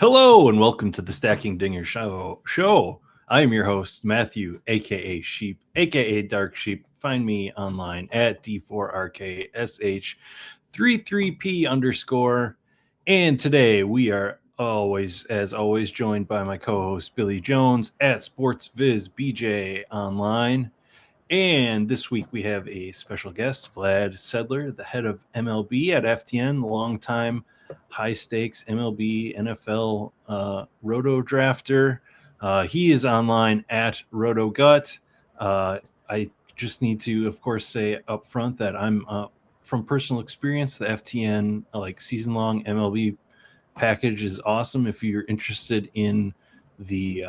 Hello and welcome to the Stacking Dinger Show. I am your host, Matthew, aka Sheep, aka Dark Sheep. Find me online at D4RKSH33P_. And today we are always joined by my co-host Billy Jones at SportsVizBJ online. And this week we have a special guest, Vlad Sedler, the head of MLB at FTN, longtime high-stakes MLB, NFL roto drafter. He is online at RotoGut. I just need to, of course, say up front that I'm from personal experience, the FTN season-long MLB package is awesome if you're interested in the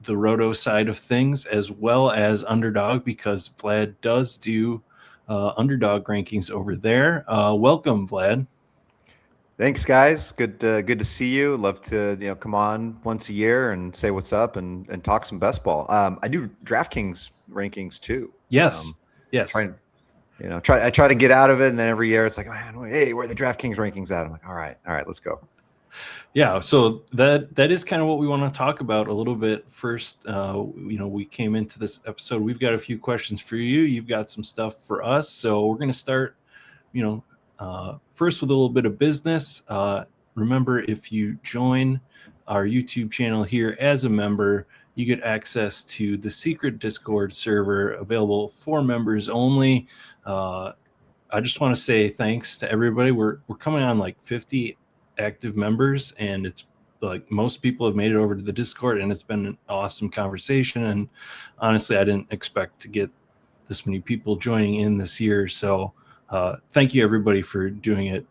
roto side of things, as well as Underdog, because Vlad does do Underdog rankings over there. Welcome, Vlad. Thanks, guys. Good to see you. Love to come on once a year and say what's up and talk some best ball. I do DraftKings rankings too. Yes. I try to get out of it, and then every year it's like, man, hey, where are the DraftKings rankings at? I'm like, all right, let's go. Yeah, so that is kind of what we want to talk about a little bit. First, we came into this episode. We've got a few questions for you. You've got some stuff for us. So we're going to start, first with a little bit of business. Remember, if you join our YouTube channel here as a member, you get access to the secret Discord server available for members only. I just want to say thanks to everybody. We're coming on like 50 active members, and it's like most people have made it over to the Discord, and it's been an awesome conversation. And honestly, I didn't expect to get this many people joining in this year. So thank you everybody for doing it.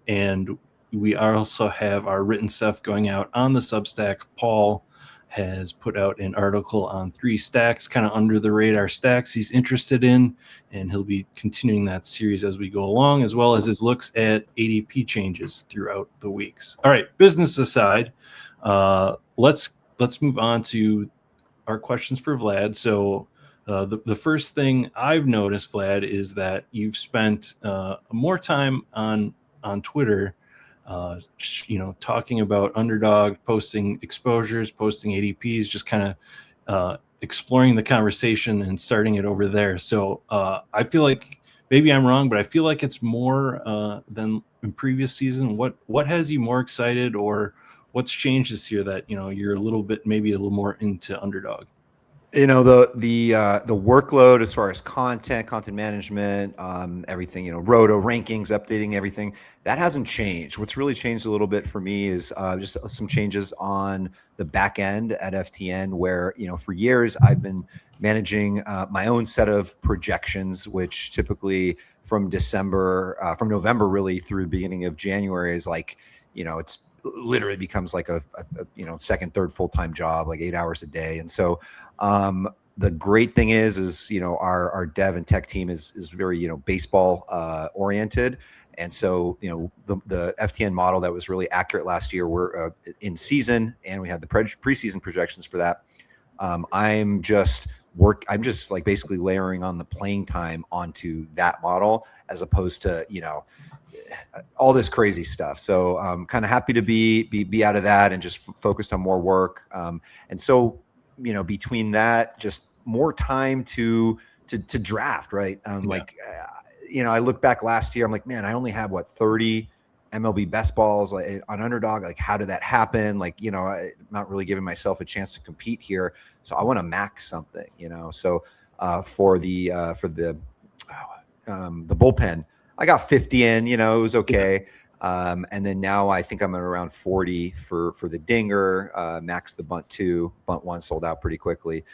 And we also have our written stuff going out on the Substack. Paul has put out an article on 3 stacks, kind of under the radar stacks he's interested in, and he'll be continuing that series as we go along, as well as his looks at ADP changes throughout the weeks. All right, business aside, let's move on to our questions for Vlad. So the first thing I've noticed, Vlad, is that you've spent more time on Twitter talking about Underdog, posting exposures, posting ADPs, just kind of exploring the conversation and starting it over there. So I feel like maybe I'm wrong, but I feel like it's more than in previous season. What has you more excited, or what's changed this year that you're maybe a little more into Underdog? The workload as far as content management, everything, roto rankings, updating everything, that hasn't changed. What's really changed a little bit for me is just some changes on the back end at FTN, where, for years I've been managing my own set of projections, which typically from November really through the beginning of January is like, it's literally becomes like a second, third full-time job, like 8 hours a day. And so the great thing is our dev and tech team is very baseball oriented, and so the FTN model that was really accurate last year, we're in season, and we had the preseason projections for that. I'm just like basically layering on the playing time onto that model as opposed to all this crazy stuff. So I'm kind of happy to be out of that and just focused on more work. And so between that, just more time to draft, right? I look back last year, I'm like, man, I only have 30 MLB best balls on Underdog. Like, how did that happen? I'm not really giving myself a chance to compete here. So I want to max something, So for the bullpen, I got 50 in, it was okay. And then now I think I'm at around 40 for the dinger, max the bunt 2, bunt 1 sold out pretty quickly.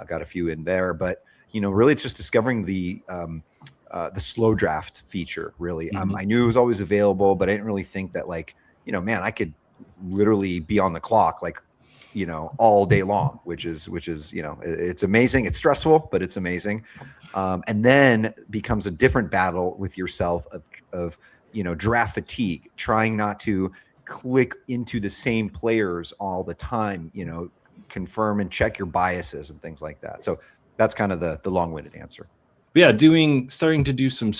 Got a few in there, but really it's just discovering the slow draft feature. Really, Mm-hmm. I knew it was always available, but I didn't really think that man, I could literally be on the clock all day long, which is it's amazing. It's stressful, but it's amazing. And then becomes a different battle with yourself of draft fatigue, trying not to click into the same players all the time, confirm and check your biases and things like that. So that's kind of the long-winded answer. Yeah, starting to do some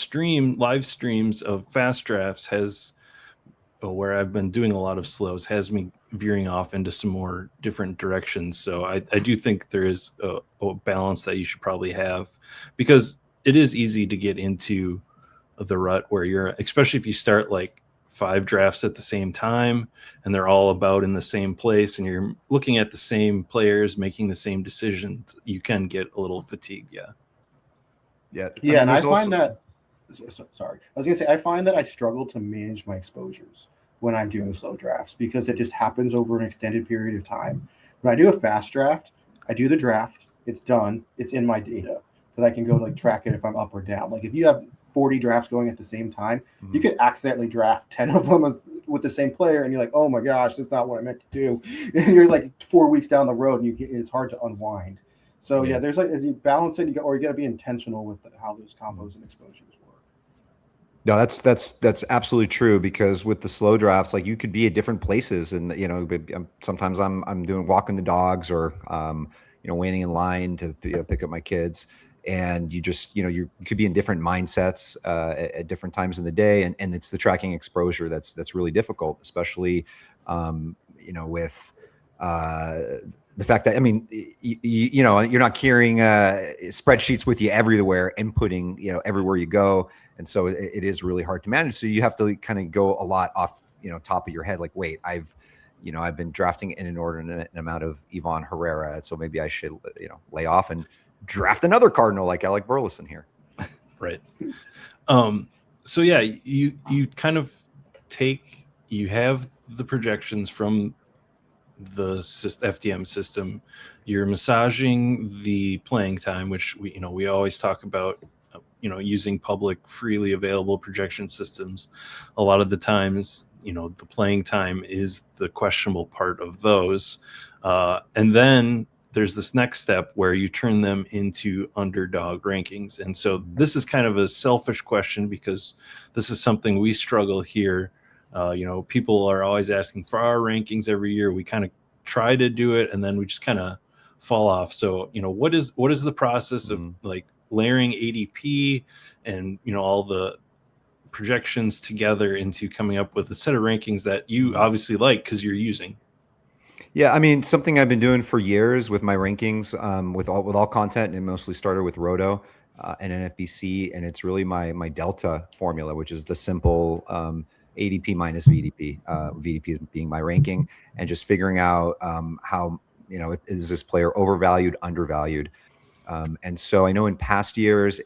live streams of fast drafts has where I've been doing a lot of slows has me veering off into some more different directions. So I do think there is a balance that you should probably have, because it is easy to get into the rut where you're, especially if you start like 5 drafts at the same time and they're all about in the same place and you're looking at the same players making the same decisions, you can get a little fatigued. Yeah. Yeah, and I find that. Sorry, I was gonna say I find that I struggle to manage my exposures when I'm doing slow drafts because it just happens over an extended period of time. When I do a fast draft, I do the draft, it's done, it's in my data that I can go like track it if I'm up or down. Like if you have 40 drafts going at the same time, you could accidentally draft 10 of them with the same player, and you're like, oh my gosh, that's not what I meant to do. And you're like 4 weeks down the road, and it's hard to unwind. So yeah, there's like as you balance it, you got to be intentional with how those combos and exposures work. No, that's absolutely true, because with the slow drafts, like you could be at different places, and sometimes I'm doing walking the dogs or waiting in line to pick up my kids, and you just you could be in different mindsets at different times in the day, and it's the tracking exposure that's really difficult, especially with the fact that you're not carrying spreadsheets with you everywhere, inputting everywhere you go. And so it is really hard to manage. So you have to kind of go a lot off, top of your head. Like, wait, I've been drafting an inordinate amount of Ivan Herrera, so maybe I should, lay off and draft another Cardinal like Alec Burleson here. Right. So yeah, you kind of you have the projections from the FTM system. You're massaging the playing time, which we always talk about. Using public, freely available projection systems. A lot of the times, the playing time is the questionable part of those. And then there's this next step where you turn them into underdog rankings. And so this is kind of a selfish question, because this is something we struggle here. People are always asking for our rankings every year. We kind of try to do it, and then we just kind of fall off. So, what is the process of like layering ADP and all the projections together into coming up with a set of rankings that you obviously like because you're using? Yeah, I mean, something I've been doing for years with my rankings, with all content, and mostly started with Roto and NFBC, and it's really my delta formula, which is the simple ADP minus VDP. VDP is being my ranking, and just figuring out how is this player overvalued, undervalued. And so I know in past years,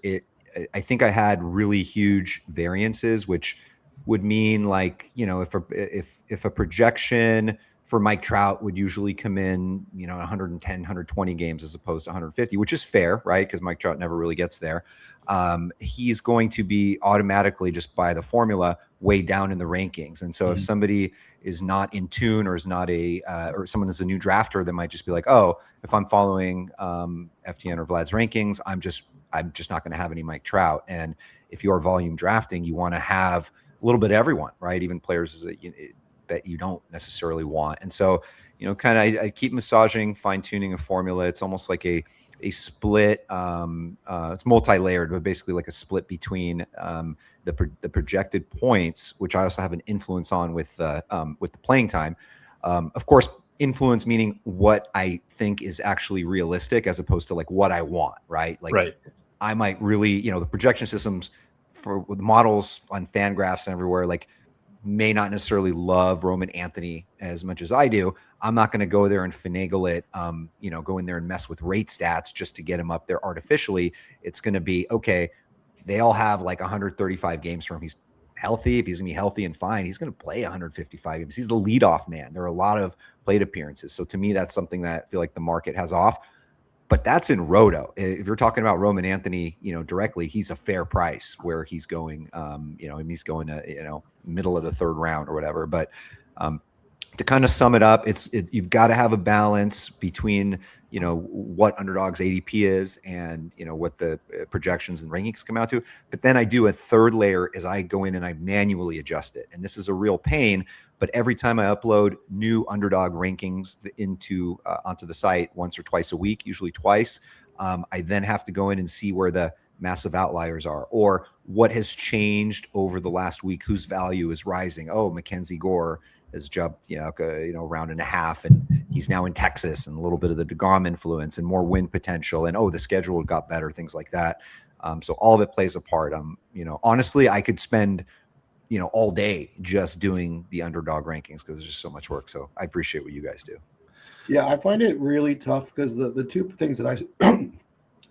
I think I had really huge variances, which would mean like, if a projection for Mike Trout would usually come in, 110, 120 games as opposed to 150, which is fair, right? Because Mike Trout never really gets there. He's going to be automatically, just by the formula, way down in the rankings. And so if somebody is not in tune, or is not or someone is a new drafter, that might just be like, oh, if I'm following FTN or Vlad's rankings, I'm just not going to have any Mike Trout. And if you are volume drafting, you want to have a little bit of everyone, right? Even players that you don't necessarily want. And so, kind of I keep massaging, fine tuning a formula. It's almost like a split. It's multi-layered, but basically like a split between the projected points, which I also have an influence on with the playing time. Of course, influence meaning what I think is actually realistic, as opposed to like what I want, right? Like, right. I might really, the projection systems for the models on Fangraphs and everywhere, like, may not necessarily love Roman Anthony as much as I do. I'm not going to go there and finagle it, go in there and mess with rate stats just to get him up there artificially. It's going to be, okay, they all have like 135 games from him. He's healthy. If he's going to be healthy and fine, he's going to play 155 games. He's the leadoff man. There are a lot of plate appearances. So to me, that's something that I feel like the market has off. But that's in Roto. If you're talking about Roman Anthony, directly, he's a fair price where he's going, he's going to, middle of the third round or whatever. But to kind of sum it up, you've got to have a balance between, what underdog's ADP is and, what the projections and rankings come out to. But then I do a third layer as I go in and I manually adjust it. And this is a real pain. But every time I upload new underdog rankings onto the site once or twice a week, usually twice, I then have to go in and see where the massive outliers are, or what has changed over the last week, whose value is rising. Oh, Mackenzie Gore has jumped, a round and a half, and he's now in Texas, and a little bit of the DeGrom influence and more win potential. And the schedule got better, things like that. So all of it plays a part. Honestly, I could spend, all day just doing the underdog rankings because there's just so much work. So I appreciate what you guys do. Yeah, I find it really tough because the two things that I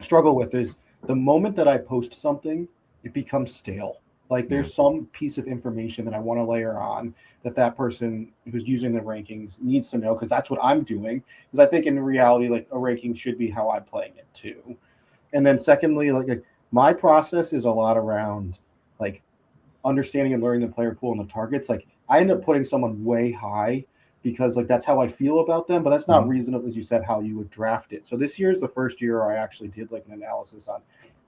struggle with is the moment that I post something, it becomes stale. Like there's some piece of information that I want to layer on that person who's using the rankings needs to know, because that's what I'm doing. Because I think in reality, like a ranking should be how I'm playing it too. And then secondly, like my process is a lot around like understanding and learning the player pool and the targets. Like I end up putting someone way high because like that's how I feel about them, but that's not reasonable, as you said, how you would draft it. So this year is the first year I actually did like an analysis on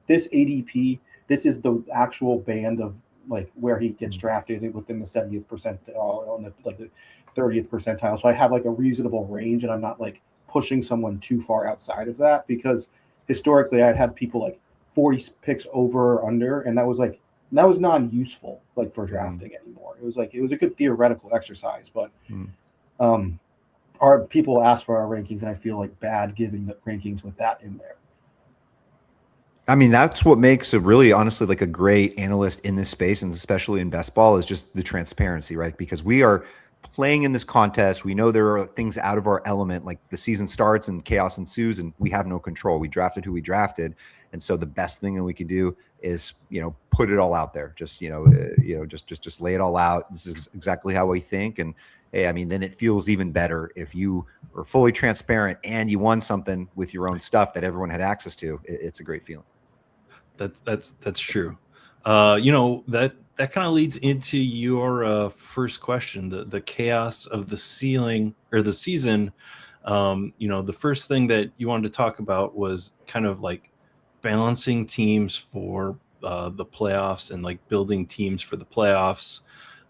this ADP. This is the actual band of like where he gets drafted within the 70th percentile, on the 30th percentile. So I have like a reasonable range, and I'm not like pushing someone too far outside of that, because historically I'd had people like 40 picks over or under, and that was non-useful like for drafting anymore. It was a good theoretical exercise, but our people ask for our rankings, and I feel like bad giving the rankings with that in there. I mean, that's what makes a really, honestly, like a great analyst in this space, and especially in best ball, is just the transparency, right? Because we are playing in this contest. We know there are things out of our element, like the season starts and chaos ensues, and we have no control. We drafted who we drafted. And so the best thing that we can do is, put it all out there. Just, just lay it all out. This is exactly how we think. And hey, I mean, then it feels even better if you are fully transparent and you won something with your own stuff that everyone had access to. It's a great feeling. That's true. That kind of leads into your first question, the chaos of the ceiling or the season. The first thing that you wanted to talk about was kind of like balancing teams for the playoffs and like building teams for the playoffs.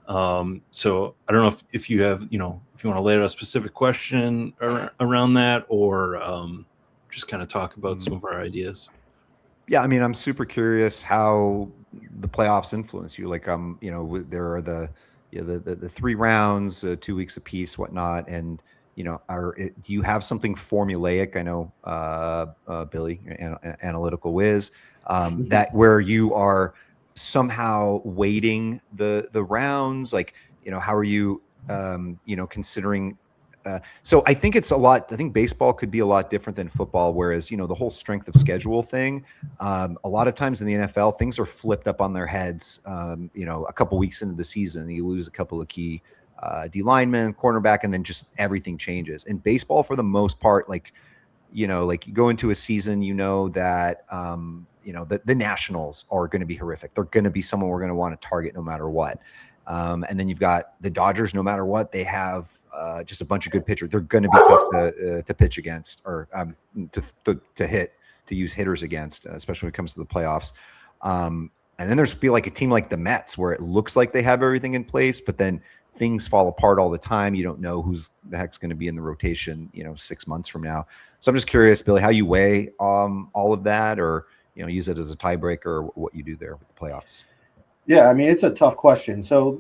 So I don't know if you have, if you want to lay out a specific question around that, or just kind of talk about some of our ideas. Yeah, I mean, I'm super curious how the playoffs influence you. Like, there are the 3 rounds, 2 weeks apiece, whatnot, and do you have something formulaic? I know, Billy, analytical whiz, that where you are somehow weighting the rounds. Like, how are you, considering? So I think it's a lot. I think baseball could be a lot different than football, whereas, the whole strength of schedule thing, a lot of times in the NFL, things are flipped up on their heads. A couple weeks into the season, you lose a couple of key D linemen, cornerback, and then just everything changes. In baseball, for the most part, like you go into a season, that, the Nationals are going to be horrific. They're going to be someone we're going to want to target no matter what. And then you've got the Dodgers, no matter what, they have just a bunch of good pitchers. They're going to be tough to pitch against, or to hit, to use hitters against, especially when it comes to the playoffs. And then there's be like a team like the Mets, where it looks like they have everything in place, but then things fall apart all the time. You don't know who's the heck's going to be in the rotation, 6 months from now. So I'm just curious, Billy, how you weigh all of that, or use it as a tiebreaker, or what you do there with the playoffs. Yeah, I mean, it's a tough question. So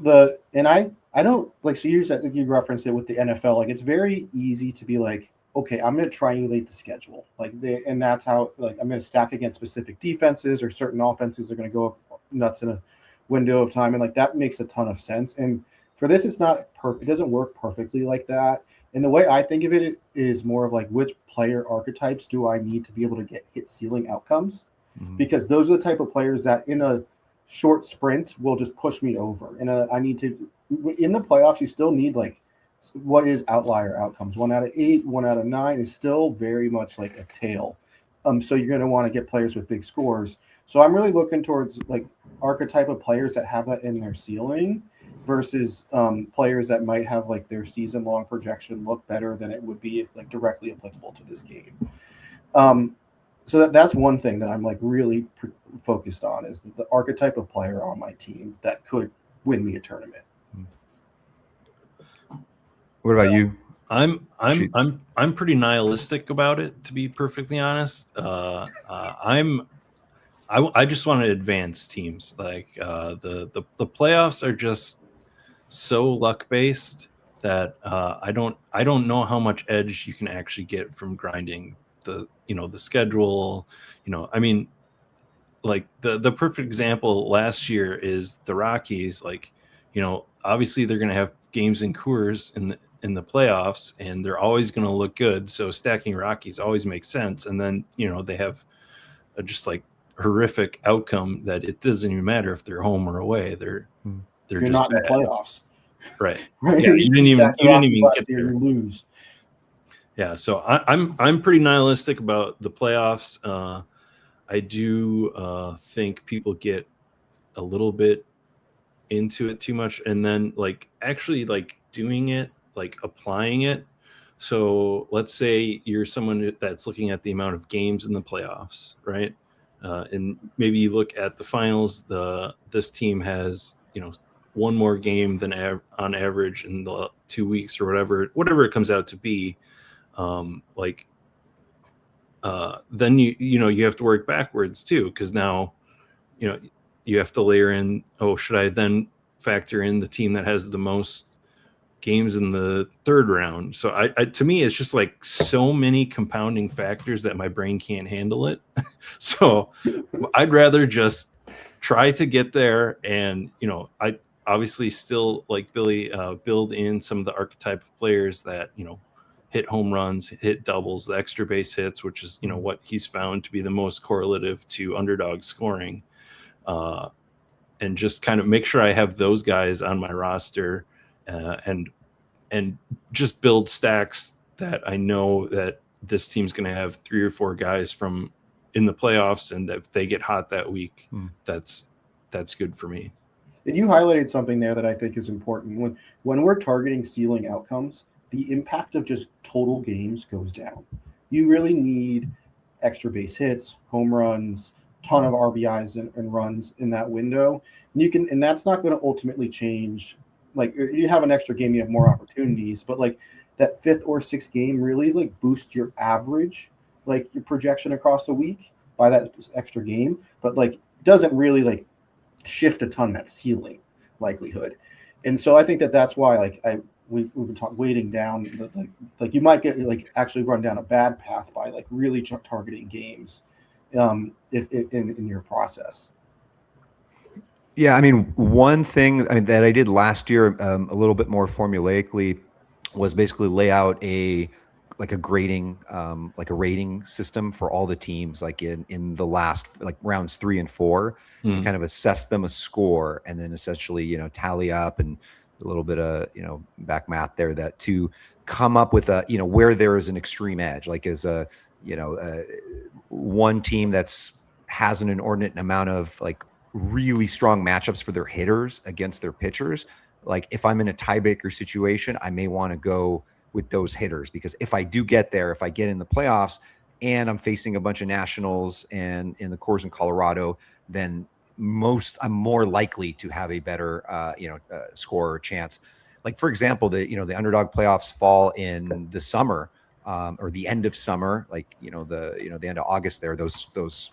I don't like, so you referenced it with the NFL. Like, it's very easy to be like, okay, I'm going to triangulate the schedule. And that's how, like, I'm going to stack against specific defenses, or certain offenses are going to go nuts in a window of time. And like, that makes a ton of sense. And for this, it's not perfect. It doesn't work perfectly like that. And the way I think of it is more of like, which player archetypes do I need to be able to hit ceiling outcomes? Mm-hmm. Because those are the type of players that in a short sprint will just push me over. And I need to, in the playoffs, you still need like, what is outlier outcomes? 1 out of 8, 1 out of 9 is still very much like a tail. So you're going to want to get players with big scores. So I'm really looking towards like archetype of players that have that in their ceiling versus players that might have like their season long projection look better than it would be if like directly applicable to this game. So that's one thing that I'm like really focused on, is the archetype of player on my team that could win me a tournament. What about you? I'm pretty nihilistic about it, to be perfectly honest. I'm I just want to advance teams. Like the playoffs are just so luck based that I don't know how much edge you can actually get from grinding the schedule. I mean, like the perfect example last year is the Rockies. Like, obviously they're going to have games in Coors in the playoffs, and they're always going to look good. So stacking Rockies always makes sense. And then they have just like horrific outcome that it doesn't even matter if they're home or away. They're You're just not bad. in the playoffs, Right. right? Yeah, you didn't even get there. there. You lose. Yeah, so I'm pretty nihilistic about the playoffs. I do think people get a little bit into it too much, and then like actually like doing it, like applying it. So let's say you're someone that's looking at the amount of games in the playoffs, right? And maybe you look at the finals. This team has one more game than on average in the 2 weeks or whatever it comes out to be. Then you have to work backwards too, because now you have to layer in, should I then factor in the team that has the most games in the third round? So I to me it's just like so many compounding factors that my brain can't handle it. So I'd rather just try to get there, and I obviously still, like Billy, build in some of the archetype of players that hit home runs, hit doubles, the extra base hits, which is what he's found to be the most correlative to underdog scoring, and just kind of make sure I have those guys on my roster, and just build stacks that I know that this team's going to have 3 or 4 guys from in the playoffs, and if they get hot that week, that's good for me. And you highlighted something there that I think is important. When we're targeting ceiling outcomes, the impact of just total games goes down. You really need extra base hits, home runs, ton of RBIs and runs in that window. And that's not going to ultimately change. Like, you have an extra game, you have more opportunities, but like that 5th or 6th game really like boosts your average, like your projection across the week by that extra game, but like doesn't really like shift a ton that ceiling likelihood. And so I think that's why we've been waiting down, like you might get like actually run down a bad path by like really targeting games if in your process. Yeah, I mean, one thing that I did last year a little bit more formulaically was basically lay out a grading, like a rating system for all the teams, like in the last like rounds 3 and 4, kind of assess them a score, and then essentially tally up and a little bit of back math there, that to come up with a where there is an extreme edge, like as a one team has an inordinate amount of like really strong matchups for their hitters against their pitchers. Like if I'm in a tiebreaker situation, I may want to go with those hitters, because if I do get there, if I get in the playoffs and I'm facing a bunch of nationals and in the Coors in Colorado, then I'm more likely to have a better score or chance. Like for example, the underdog playoffs fall in the summer, or the end of summer, like the end of August there, those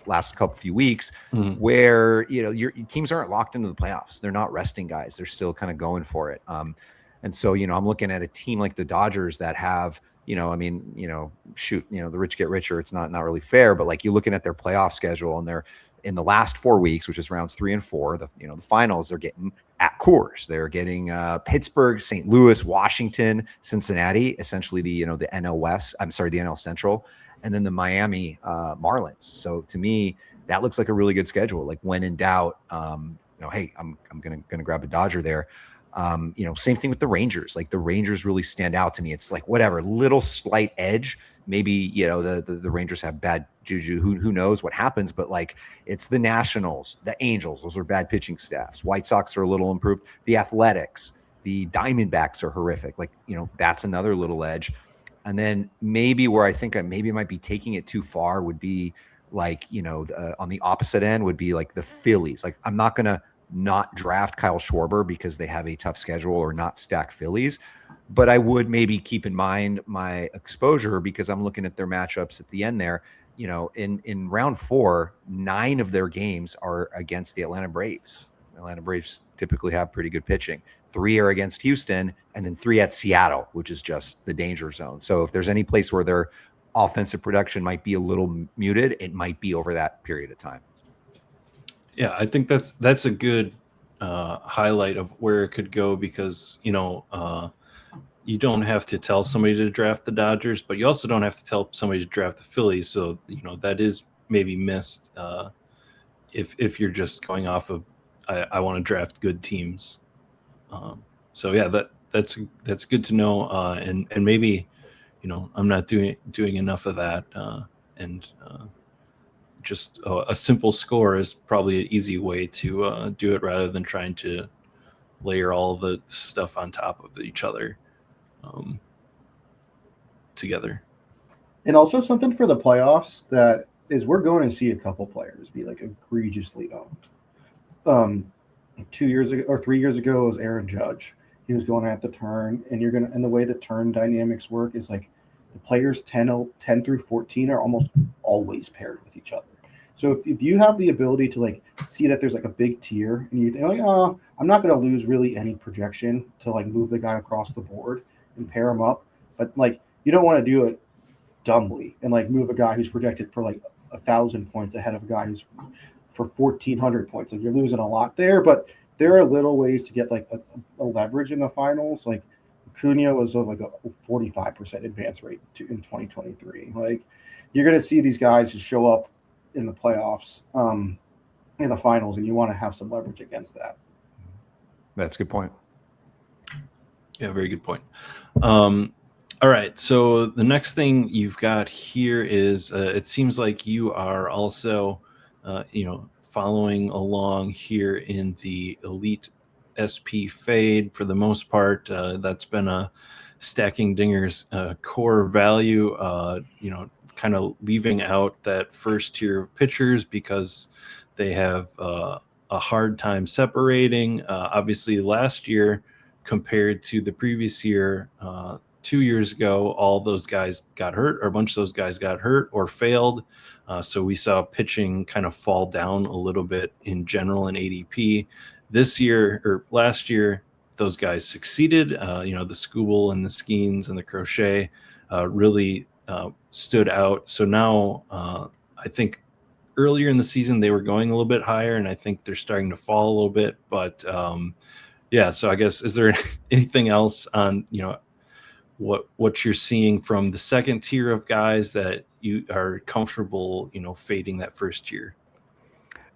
last few weeks, where your teams aren't locked into the playoffs. They're not resting guys. They're still kind of going for it. And so, I'm looking at a team like the Dodgers that have, the rich get richer. It's not really fair, but like you're looking at their playoff schedule, and they're in the last 4 weeks, which is rounds 3 and 4, the finals, they're getting at Coors. They're getting Pittsburgh, St. Louis, Washington, Cincinnati, essentially the NL West. I'm sorry, the NL Central, and then the Miami Marlins. So to me, that looks like a really good schedule. Like when in doubt, hey, I'm gonna grab a Dodger there. Same thing with the Rangers. Like the Rangers really stand out to me. It's like whatever little slight edge. Maybe the Rangers have bad juju. Who knows what happens? But like it's the Nationals, the Angels. Those are bad pitching staffs. White Sox are a little improved. The Athletics, the Diamondbacks are horrific. Like that's another little edge. And then maybe where I think I might be taking it too far would be like on the opposite end would be like the Phillies. Like I'm not gonna not draft Kyle Schwarber because they have a tough schedule, or not stack Phillies, but I would maybe keep in mind my exposure, because I'm looking at their matchups at the end there. in round 4, 9 of their games are against the Atlanta Braves. The Atlanta Braves typically have pretty good pitching. 3 are against Houston, and then 3 at Seattle, which is just the danger zone. So if there's any place where their offensive production might be a little muted, it might be over that period of time. Yeah, I think that's a good highlight of where it could go, because you don't have to tell somebody to draft the Dodgers, but you also don't have to tell somebody to draft the Phillies. So that is maybe missed if you're just going off of I want to draft good teams. So yeah, that's good to know, and maybe I'm not doing enough of that, and just a simple score is probably an easy way to do it, rather than trying to layer all the stuff on top of each other together. And also something for the playoffs that is we're going to see a couple players be like egregiously owned. 2 years ago or 3 years ago, it was Aaron Judge. He was going at the turn, and and the way the turn dynamics work is like the players 10 through 14 are almost always paired with each other. So if you have the ability to like see that there's like a big tier, and you think, oh, I'm not going to lose really any projection to like move the guy across the board and pair him up, but like you don't want to do it dumbly and like move a guy who's projected for like 1,000 points ahead of a guy who's for 1,400 points. Like you're losing a lot there, but there are little ways to get like a leverage in the finals. Like Acuna was like a 45% advance rate in 2023. Like you're going to see these guys just show up in the playoffs, in the finals, and you want to have some leverage against that. That's a good point. Yeah, very good point. All right, so the next thing you've got here is it seems like you are also, following along here in the Elite SP Fade for the most part. That's been a Stacking Dinger's core value, kind of leaving out that first tier of pitchers because they have a hard time separating. Obviously, last year compared to the previous year, 2 years ago, all those guys got hurt, or a bunch of those guys got hurt or failed. So we saw pitching kind of fall down a little bit in general in ADP. This year, or last year, those guys succeeded. The Scooble and the Skeens and the Crochet really stood out. So now I think earlier in the season they were going a little bit higher, and I think they're starting to fall a little bit. But yeah, so I guess, is there anything else on what you're seeing from the second tier of guys that you are comfortable fading that first year?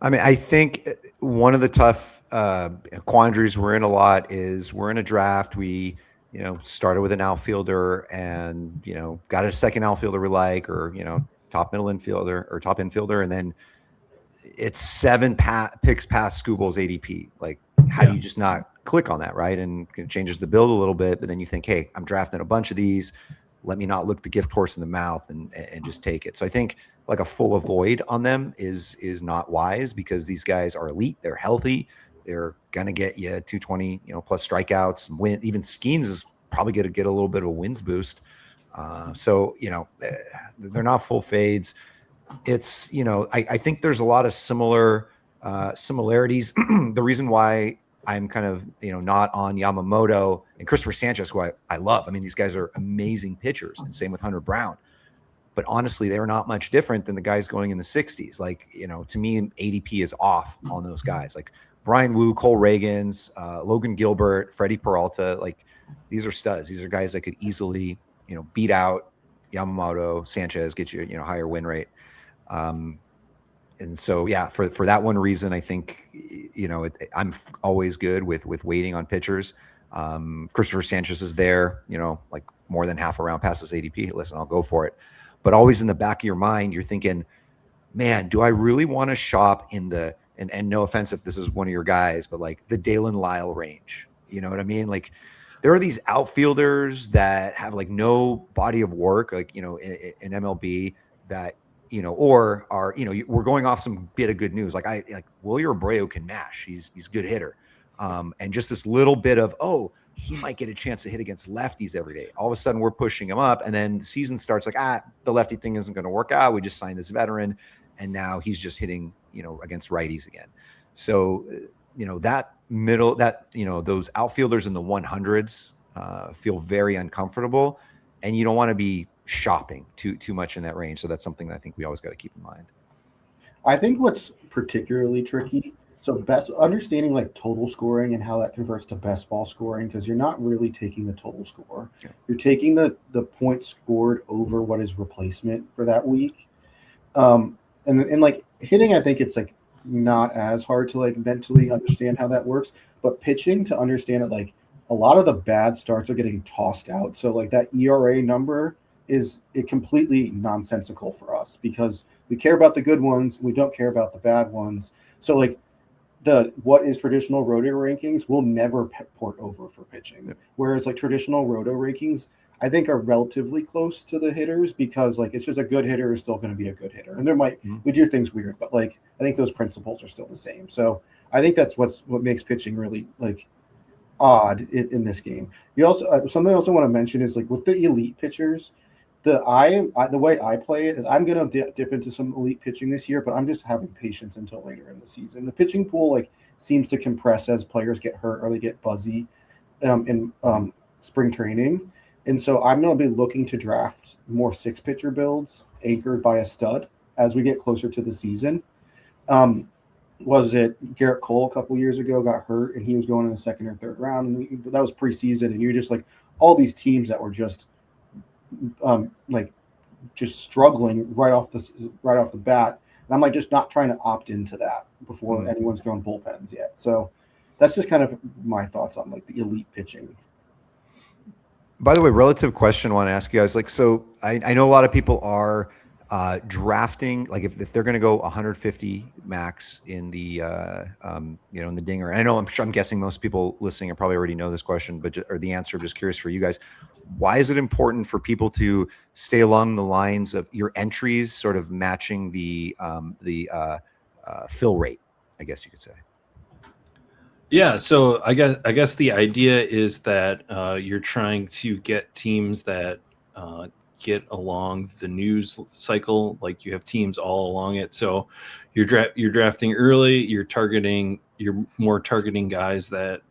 I mean, I think one of the tough quandaries we're in a lot is we're in a draft. We started with an outfielder and got a second outfielder we like, or top middle infielder or top infielder, and then it's 7 picks past Scooble's ADP. Like, how do you just not click on that, right? And it changes the build a little bit, but then you think, hey, I'm drafting a bunch of these. Let me not look the gift horse in the mouth and just take it. So I think like a full avoid on them is not wise, because these guys are elite. They're healthy. They're gonna get you 220, plus strikeouts. Win. Even Skeens is probably gonna get a little bit of a wins boost. So they're not full fades. It's I think there's a lot of similarities. The reason why I'm kind of not on Yamamoto and Christopher Sanchez, who I love. I mean, these guys are amazing pitchers, and same with Hunter Brown. But honestly, they're not much different than the guys going in the 60s. Like, to me, ADP is off on those guys. Like Brian Wu, Cole Reagans, Logan Gilbert, Freddie Peralta. Like, these are studs. These are guys that could easily, beat out Yamamoto, Sanchez, get you, higher win rate. And so, yeah, for that one reason, I think, I'm always good with waiting on pitchers. Christopher Sanchez is there, like more than half a round past his ADP. Listen, I'll go for it. But always in the back of your mind, you're thinking, man, do I really want to shop in the, and no offense if this is one of your guys, but like the Dalen Lyle range? You know what I mean? Like, there are these outfielders that have like no body of work, like, in MLB that, or are, we're going off some bit of good news. Like Wilyer Abreu can mash. He's a good hitter. And just this little bit of, he might get a chance to hit against lefties every day. All of a sudden we're pushing him up, and then the season starts like, the lefty thing isn't going to work out. We just signed this veteran, and now he's just hitting, against righties again. So, that middle, those outfielders in the 100s feel very uncomfortable, and you don't want to be shopping too much in that range. So that's something that I think we always got to keep in mind. I think what's particularly tricky, so best understanding like total scoring and how that converts to best ball scoring, because you're not really taking the total score. Yeah. You're taking the points scored over what is replacement for that week. And like hitting, I think it's like not as hard to like mentally understand how that works, but pitching to understand it, like a lot of the bad starts are getting tossed out. So like that ERA number is completely nonsensical for us because we care about the good ones. We don't care about the bad ones. So like what is traditional roto rankings will never port over for pitching. Yep. Whereas like traditional roto rankings, I think are relatively close to the hitters because like it's just a good hitter is still going to be a good hitter. And there we do things weird, but like I think those principles are still the same. So I think that's what makes pitching really like odd in this game. You also something else I want to mention is like with the elite pitchers, the way I play it is I'm going to dip into some elite pitching this year, but I'm just having patience until later in the season. The pitching pool like seems to compress as players get hurt or they get buzzy in spring training. And so I'm going to be looking to draft more 6-pitcher builds anchored by a stud as we get closer to the season. Was it Garrett Cole a couple years ago got hurt and he was going in the second or third round, and that was preseason, and you're just like all these teams that were just struggling right off the bat, and I'm like just not trying to opt into that before anyone's going bullpens yet. So that's just kind of my thoughts on like the elite pitching. By the way, relative question I want to ask you guys, like, so I know a lot of people are drafting, like if they're going to go 150 max in the in the dinger. And I know I'm guessing most people listening probably already know this question, or the answer. I'm just curious for you guys. Why is it important for people to stay along the lines of your entries, sort of matching the fill rate, I guess you could say? Yeah, so I guess the idea is that you're trying to get teams that get along the news cycle, like you have teams all along it. So you're drafting early. You're more targeting guys that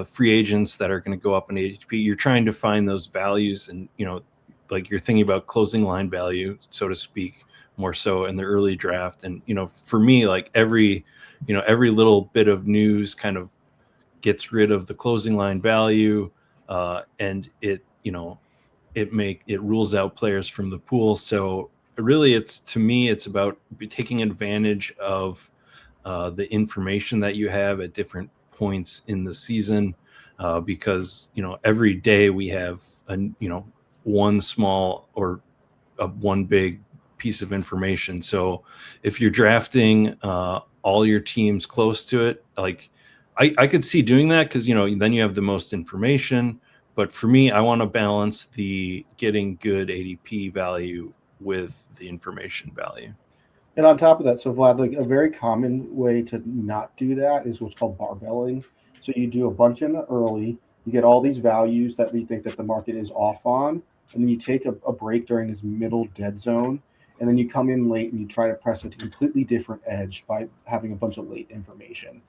free agents that are going to go up in ADP. You're trying to find those values, and like you're thinking about closing line value, so to speak, more so in the early draft. And for me, like every little bit of news kind of gets rid of the closing line value, and it rules out players from the pool. So really, to me, it's about taking advantage of the information that you have at different points in the season, because every day we have one small or one big piece of information. So if you're drafting all your teams close to it, like I could see doing that because then you have the most information. But for me, I want to balance the getting good ADP value with the information value. And on top of that, so Vlad, like a very common way to not do that is what's called barbelling. So you do a bunch in early, you get all these values that we think that the market is off on, and then you take a break during this middle dead zone, and then you come in late and you try to press a completely different edge by having a bunch of late information.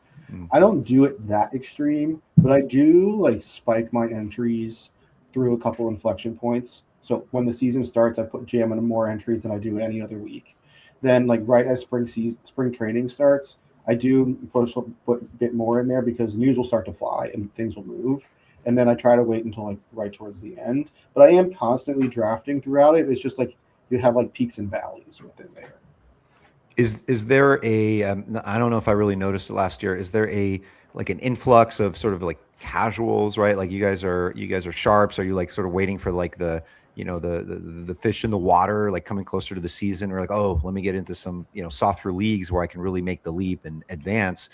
I don't do it that extreme, but I do like spike my entries through a couple inflection points. So when the season starts, I put jam in more entries than I do any other week. Then like right as spring training starts, I do put a bit more in there because news will start to fly and things will move. And then I try to wait until like right towards the end. But I am constantly drafting throughout it. It's just like you have like peaks and valleys within there. Is there a I don't know if I really noticed it last year. Is there an influx of sort of like casuals, right? Like you guys are sharps. Are you like sort of waiting for like the fish in the water, like coming closer to the season, or like, oh, let me get into some softer leagues where I can really make the leap and advance?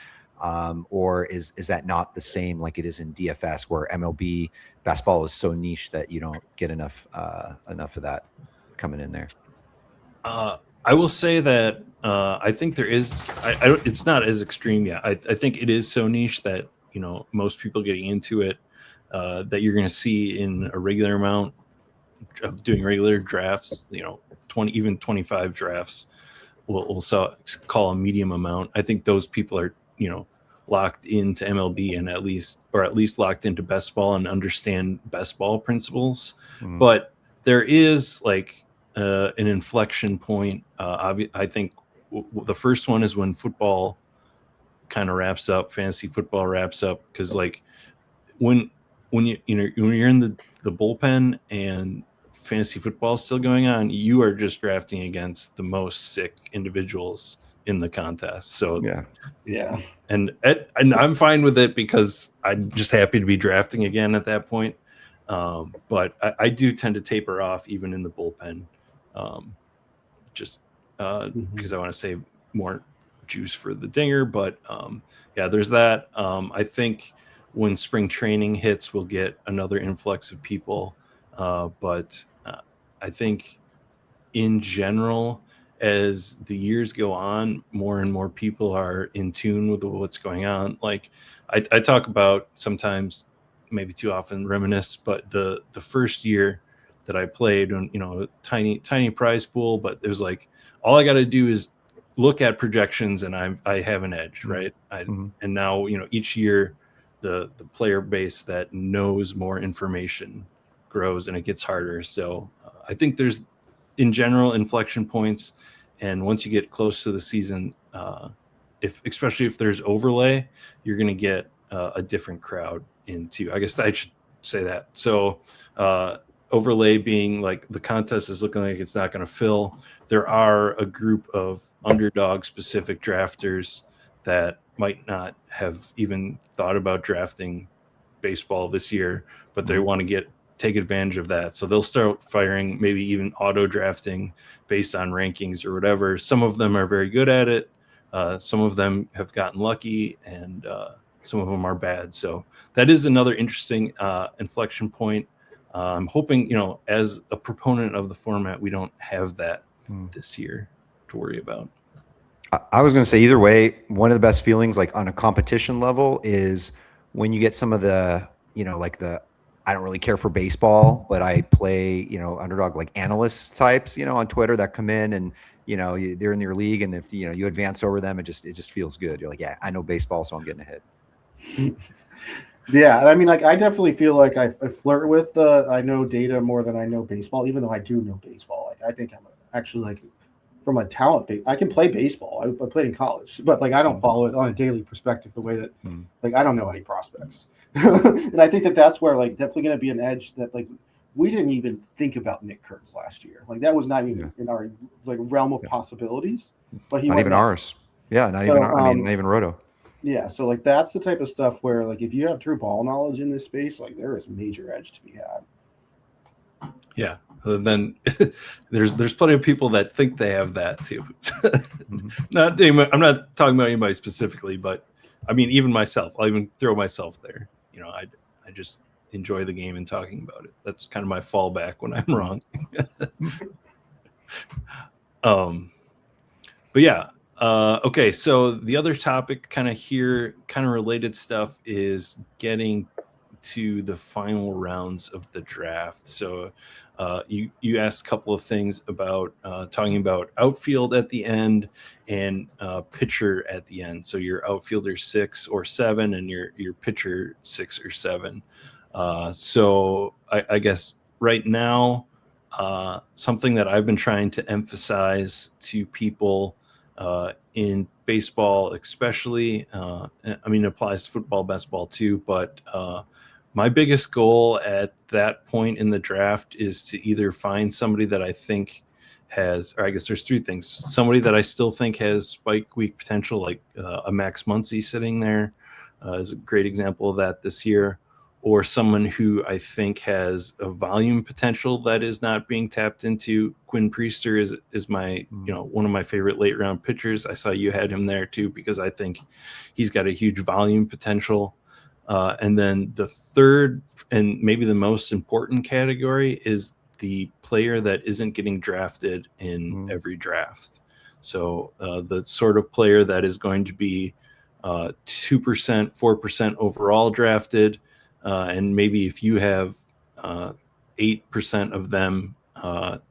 Or is that not the same like it is in DFS, where MLB basketball is so niche that you don't get enough of that coming in there? I will say that I think there is. It's not as extreme yet. I think it is so niche that most people getting into it, that you're going to see in a regular amount of doing regular drafts, 20, even 25 drafts, we'll call a medium amount. I think those people are, locked into MLB and at least locked into best ball and understand best ball principles. Mhm. But there is like an inflection point. I think the first one is when football kind of wraps up, fantasy football wraps up, because like when you're in the bullpen and fantasy football is still going on, you are just drafting against the most sick individuals in the contest. So yeah, and I'm fine with it because I'm just happy to be drafting again at that point. But I do tend to taper off even in the bullpen, just because I want to save more juice for the dinger. But there's that. I think when spring training hits, we'll get another influx of people. But I think in general, as the years go on, more and more people are in tune with what's going on. Like I talk about sometimes, maybe too often, reminisce, but the first year that I played, and tiny prize pool, but it was like all I got to do is look at projections and I have an edge, right? And now each year the player base that knows more information grows and it gets harder. So I think there's in general inflection points, and once you get close to the season, especially if there's overlay, you're going to get a different crowd into. I guess I should say that. So overlay being like the contest is looking like it's not going to fill. There are a group of underdog specific drafters that might not have even thought about drafting baseball this year, but they want to take advantage of that. So they'll start firing, maybe even auto drafting based on rankings or whatever. Some of them are very good at it. Some of them have gotten lucky, and some of them are bad. So that is another interesting inflection point. I'm hoping, as a proponent of the format, we don't have that this year to worry about. I was going to say either way, one of the best feelings like on a competition level is when you get some of the, like I don't really care for baseball, but I play, underdog like analyst types, on Twitter that come in and, they're in your league. And if, you advance over them, it just feels good. You're like, yeah, I know baseball, so I'm getting ahead. Yeah. I mean, like, I definitely feel like I flirt with I know data more than I know baseball, even though I do know baseball. Like, I think I'm actually like from a talent base, I can play baseball. I played in college, but like, I don't follow it on a daily perspective the way that like, I don't know any prospects. And I think that's where like definitely going to be an edge that like we didn't even think about Nick Kurtz last year. Like that was not even in our like realm of possibilities. But he not even ours. Yeah, not even I mean, not even Roto. Yeah, so like that's the type of stuff where like if you have true ball knowledge in this space, like there is major edge to be had. Yeah. Then there's plenty of people that think they have that too. I'm not talking about anybody specifically, but I mean even myself. I'll even throw myself there. I just enjoy the game and talking about it. That's kind of my fallback when I'm wrong. But yeah. Okay, so the other topic kind of related stuff is getting to the final rounds of the draft. So you asked a couple of things about talking about outfield at the end and pitcher at the end. So your outfielder 6 or 7 and your pitcher 6 or 7. So I guess right now, something that I've been trying to emphasize to people in baseball, especially, it applies to football, baseball too, but my biggest goal at that point in the draft is to either find somebody that I think has, or I guess there's 3 things. Somebody that I still think has spike week potential, like a Max Muncy sitting there is a great example of that this year, or someone who I think has a volume potential that is not being tapped into. Quinn Priester is my, one of my favorite late round pitchers. I saw you had him there too, because I think he's got a huge volume potential. And then the third and maybe the most important category is the player that isn't getting drafted in every draft. So the sort of player that is going to be 2%, 4% overall drafted, and maybe if you have 8% of them,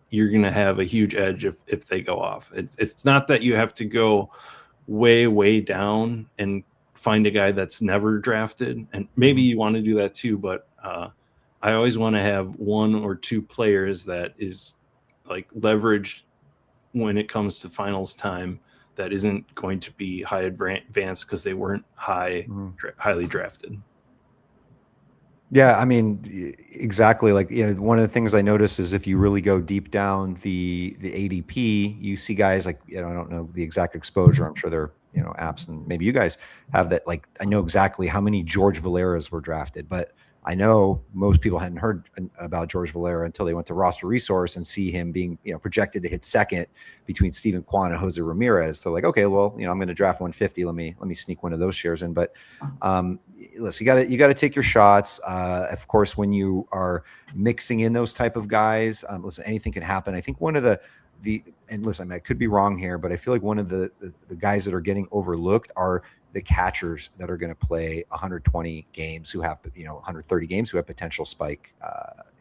you're going to have a huge edge if they go off. It's not that you have to go way down and find a guy that's never drafted, and maybe you want to do that too, but I always want to have one or two players that is like leveraged when it comes to finals time that isn't going to be high advanced because they weren't highly drafted. Yeah, I mean, exactly. Like, one of the things I noticed is if you really go deep down the ADP, you see guys like, I don't know the exact exposure. I'm sure there are, apps, and maybe you guys have that. Like, I know exactly how many George Valeras were drafted, but I know most people hadn't heard about George Valera until they went to Roster Resource and see him being, projected to hit second between Steven Kwan and Jose Ramirez. So like, okay, well, I'm going to draft 150. Let me sneak one of those shares in. But listen, you got to take your shots. Of course, when you are mixing in those type of guys, listen, anything can happen. I think one of and listen, I could be wrong here, but I feel like one of the guys that are getting overlooked are the catchers that are going to play 120 games who have, 130 games who have potential spike,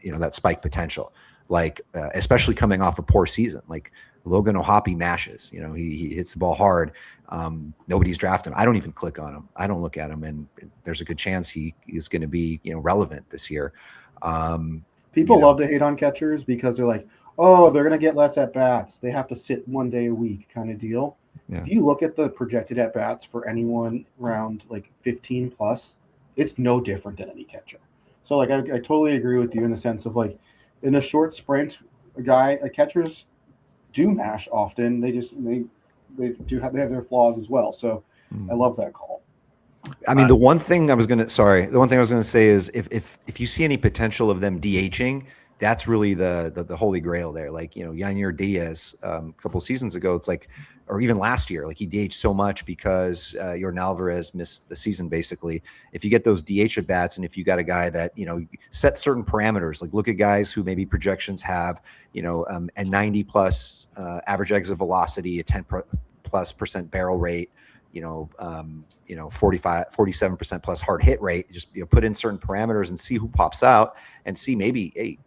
that spike potential, like especially coming off a poor season, like Logan O'Hoppe mashes, he hits the ball hard. Nobody's drafting him. I don't even click on him. I don't look at him, and there's a good chance he is going to be, relevant this year. People love to hate on catchers because they're like, oh, they're going to get less at bats. They have to sit 1 day a week kind of deal. Yeah. If you look at the projected at bats for anyone around like 15 plus, it's no different than any catcher. So like I totally agree with you in the sense of like in a short sprint, catchers do mash often. They have their flaws as well. So I love that call. I mean, the one thing I was going to say is if you see any potential of them DHing, that's really the holy grail there. Like, Yainer Diaz a couple seasons ago, it's like, or even last year, like he DH'd so much because Yordan Alvarez missed the season basically. If you get those DH at bats, and if you got a guy that, set certain parameters, like look at guys who maybe projections have, a 90 plus average exit velocity, a 10+% barrel rate, 47% plus hard hit rate, just, put in certain parameters and see who pops out and see maybe, hey,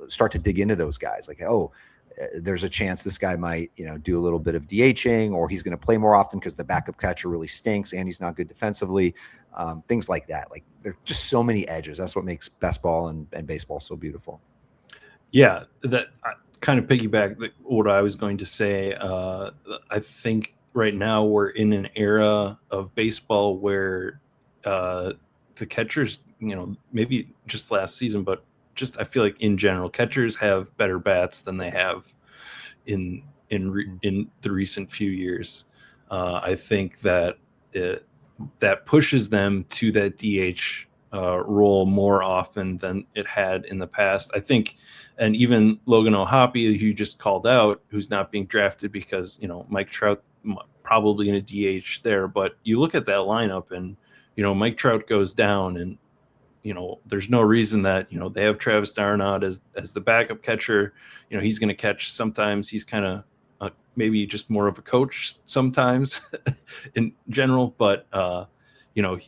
start to dig into those guys. Like, oh, there's a chance this guy might, do a little bit of DHing, or he's going to play more often because the backup catcher really stinks and he's not good defensively. Things like that. Like, there's just so many edges. That's what makes best ball and baseball so beautiful. Yeah, that kind of piggyback what I was going to say. I think right now we're in an era of baseball where the catchers, maybe just last season, but just I feel like in general, catchers have better bats than they have in the recent few years. I think that that pushes them to that DH role more often than it had in the past. I think, and even Logan O'Hoppe, who you just called out, who's not being drafted because Mike Trout probably in a DH there, but you look at that lineup and Mike Trout goes down, and there's no reason that they have Travis d'Arnaud as the backup catcher. He's going to catch sometimes. He's kind of maybe just more of a coach sometimes in general, but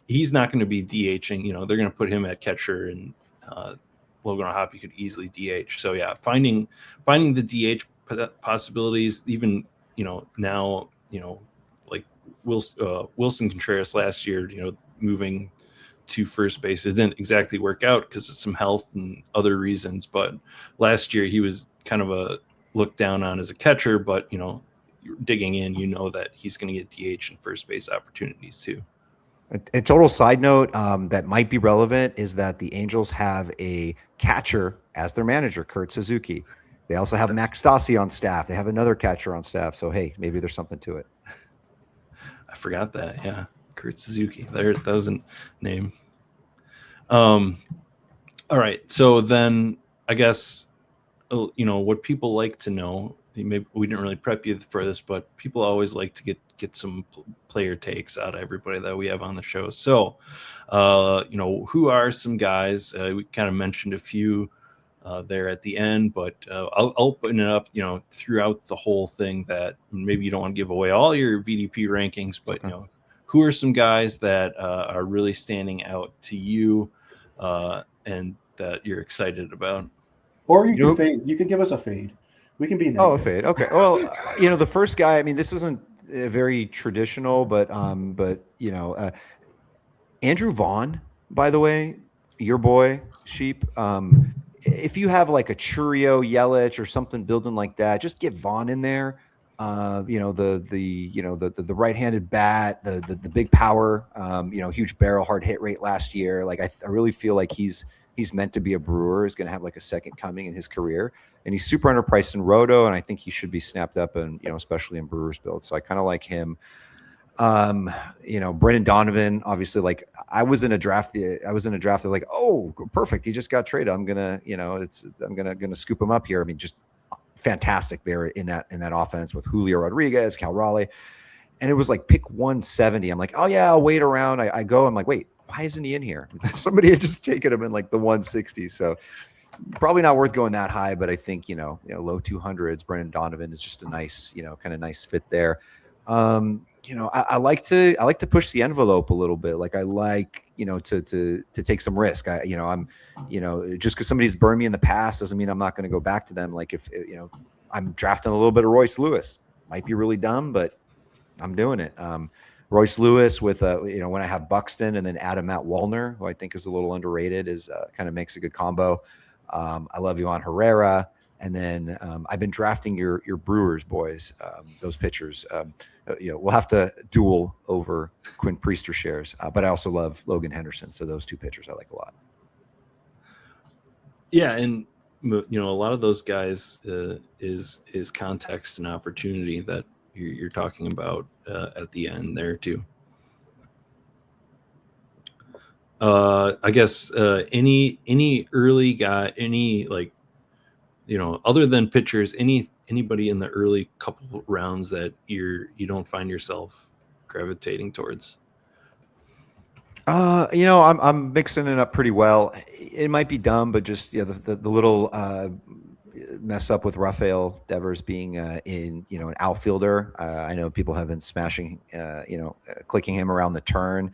he's not going to be DHing. They're going to put him at catcher, and Logan O'Hoppe could easily DH. So yeah, finding the DH possibilities, even now like Wilson Contreras last year, moving to first base. It didn't exactly work out because of some health and other reasons, but last year he was kind of a looked down on as a catcher, but you're digging in, that he's going to get DH and first base opportunities too. A total side note that might be relevant is that the Angels have a catcher as their manager, Kurt Suzuki. They also have Max Stassi on staff. They have another catcher on staff. So, hey, maybe there's something to it. I forgot that. Yeah. Kurt Suzuki. That was a name. All right. So then I guess, what people like to know, maybe we didn't really prep you for this, but people always like to get some player takes out of everybody that we have on the show. So, who are some guys? We kind of mentioned a few there at the end, but I'll open it up, throughout the whole thing, that maybe you don't want to give away all your VDP rankings, but who are some guys that are really standing out to you and that you're excited about? Or you can fade. You can give us a fade. We can be negative. Oh, a fade. Okay. Well, the first guy. I mean, this isn't very traditional, but Andrew Vaughn, by the way, your boy Sheep. If you have like a Churio, Yelich, or something building like that, just get Vaughn in there. The right-handed bat, the big power, huge barrel, hard hit rate last year. Like I really feel like he's meant to be a Brewer. Is going to have like a second coming in his career, and he's super underpriced in Roto, and I think he should be snapped up, and especially in Brewers build. So I kind of like him. Brendan Donovan, obviously, like I was in a draft that like, oh, perfect, he just got traded. I'm gonna scoop him up here. I mean, just fantastic there in that offense with Julio Rodriguez, Cal Raleigh, and it was like pick 170. I'm like, oh yeah, I'll wait around. I go, I'm like, wait, why isn't he in here? Somebody had just taken him in like the 160. So probably not worth going that high, but I think low 200s. Brendan Donovan is just a nice kind of nice fit there. I like to push the envelope a little bit. Like I like, to take some risk. I'm just because somebody's burned me in the past doesn't mean I'm not going to go back to them. Like if, I'm drafting a little bit of Royce Lewis, might be really dumb, but I'm doing it. Royce Lewis with, when I have Buxton and then add a Matt Wallner, who I think is a little underrated, is kind of makes a good combo. I love Yohan Herrera. And then I've been drafting your Brewers boys, those pitchers. We'll have to duel over Quinn Priester shares, but I also love Logan Henderson. So those two pitchers I like a lot. Yeah, and a lot of those guys is context and opportunity that you're talking about at the end there too. I guess any early guy, any like. Other than pitchers, anybody in the early couple rounds that you don't find yourself gravitating towards? I'm mixing it up pretty well. It might be dumb, but just the little mess up with Rafael Devers being in an outfielder. I know people have been smashing, clicking him around the turn.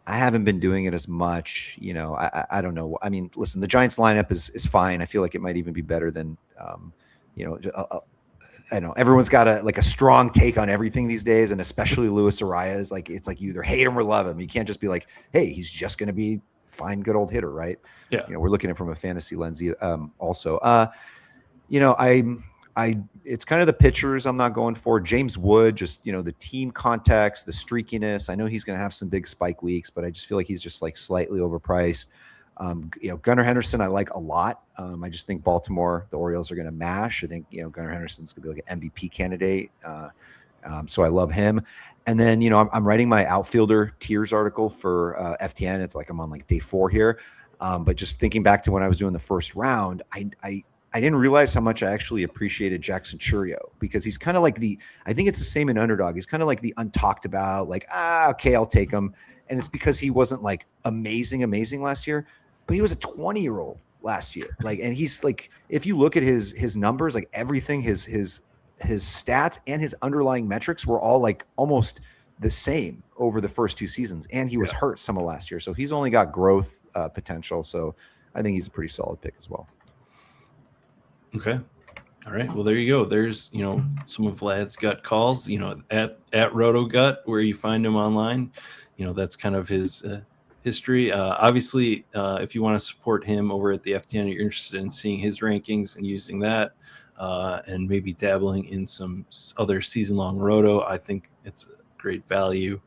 I haven't been doing it as much. I don't know. I mean, listen, the Giants lineup is fine. I feel like it might even be better than, I know everyone's got a strong take on everything these days, and especially Luis Arias. Like it's like you either hate him or love him. You can't just be like, hey, he's just going to be fine, good old hitter, right? Yeah. We're looking at it from a fantasy lens. Also, it's kind of the pitchers I'm not going for. James Wood, just, the team context, the streakiness. I know he's going to have some big spike weeks, but I just feel like he's just like slightly overpriced. Gunnar Henderson, I like a lot. I just think Baltimore, the Orioles are going to mash. I think, Gunnar Henderson's going to be like an MVP candidate. So I love him. And then, I'm writing my outfielder tiers article for FTN. It's like I'm on like day 4 here. But just thinking back to when I was doing the first round, I didn't realize how much I actually appreciated Jackson Churio, because he's kind of like I think it's the same in Underdog. He's kind of like the untalked about, like, okay, I'll take him. And it's because he wasn't like amazing last year, but he was a 20-year-old last year. Like, and he's like, if you look at his numbers, like everything, his stats and his underlying metrics were all like almost the same over the first 2 seasons. And he was hurt some of last year. So he's only got growth potential. So I think he's a pretty solid pick as well. Okay. All right. Well, there you go. There's, some of Vlad's gut calls, at RotoGut, where you find him online. That's kind of his history. Obviously, if you want to support him over at the FTN, you're interested in seeing his rankings and using that, and maybe dabbling in some other season-long Roto. I think it's a great value.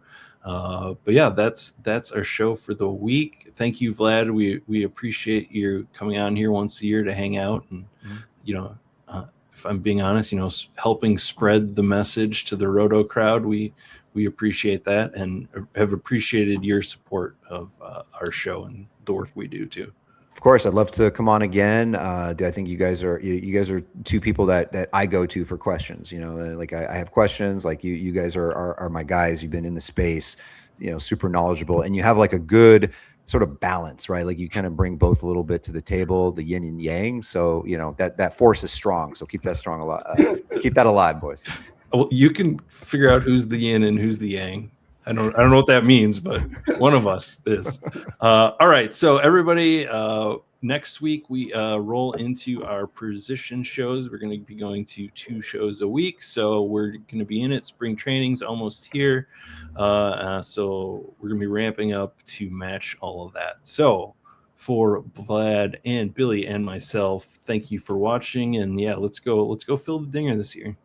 But yeah, that's our show for the week. Thank you, Vlad. We appreciate you coming on here once a year to hang out and, if I'm being honest, helping spread the message to the Roto crowd. We appreciate that and have appreciated your support of our show and the work we do too. Of course, I'd love to come on again. I think you guys are 2 people that I go to for questions. Like I have questions. Like you guys are my guys. You've been in the space, super knowledgeable, and you have like a good sort of balance, right? Like you kind of bring both a little bit to the table, the yin and yang. So that force is strong. So keep that strong a lot. Keep that alive, boys. Well, you can figure out who's the yin and who's the yang. I don't know what that means, but one of us is. All right. So everybody, next week we roll into our position shows. We're going to be going to 2 shows a week. So we're going to be in it. Spring training's almost here. So we're going to be ramping up to match all of that. So for Vlad and Billy and myself, thank you for watching. And yeah, let's go fill the dinger this year.